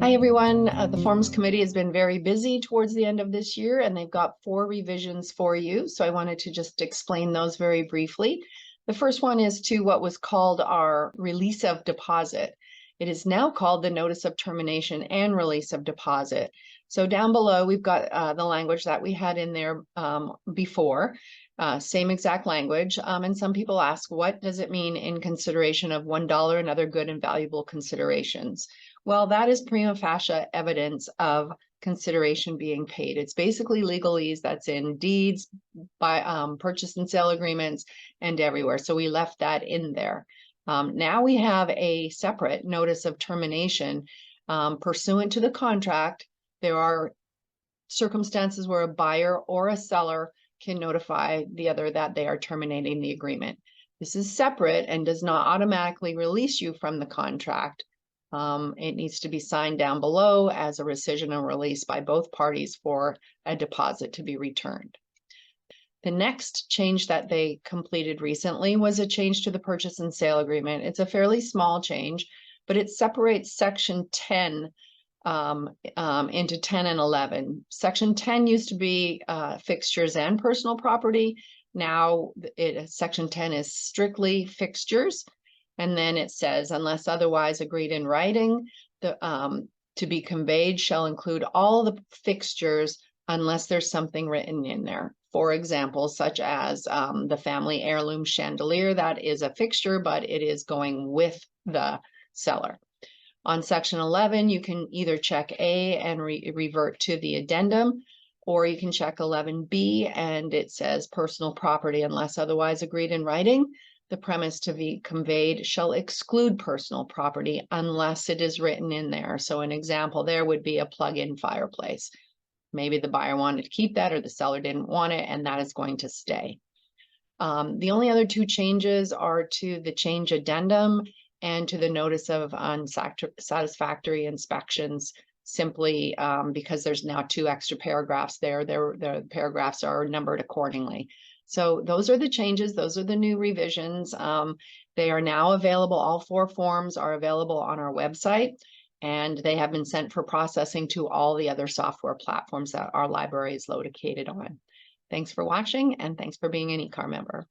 Hi, everyone. The Forms Committee has been very busy towards the end of this year, and they've got 4 revisions for you. So I wanted to just explain those very briefly. The first one is to what was called our release of deposit. It is now called the notice of termination and release of deposit. So down below, we've got the language that we had in there before, same exact language. And some people ask, what does it mean in consideration of $1 and other good and valuable considerations? Well, that is prima facie evidence of consideration being paid. It's basically legalese that's in deeds, by purchase and sale agreements, and everywhere. So we left that in there. Now we have a separate notice of termination pursuant to the contract. There are circumstances where a buyer or a seller can notify the other that they are terminating the agreement. This is separate and does not automatically release you from the contract. It needs to be signed down below as a rescission and release by both parties for a deposit to be returned. The next change that they completed recently was a change to the purchase and sale agreement. It's a fairly small change, but it separates Section 10 into 10 and 11. Section 10 used to be fixtures and personal property. Now Section 10 is strictly fixtures. And then it says, unless otherwise agreed in writing, the to be conveyed shall include all the fixtures unless there's something written in there. For example, such as the family heirloom chandelier, that is a fixture, but it is going with the seller. On Section 11, you can either check A and revert to the addendum, or you can check 11B and it says personal property unless otherwise agreed in writing. The premise to be conveyed shall exclude personal property unless it is written in there. So an example there would be a plug-in fireplace. Maybe the buyer wanted to keep that or the seller didn't want it, and that is going to stay. The only other 2 changes are to the change addendum and to the notice of unsatisfactory inspections, simply because there's now 2 extra paragraphs there. The paragraphs are numbered accordingly. So those are the changes. Those are the new revisions. They are now available. All 4 forms are available on our website, and they have been sent for processing to all the other software platforms that our library is located on. Thanks for watching, and thanks for being an eCar member.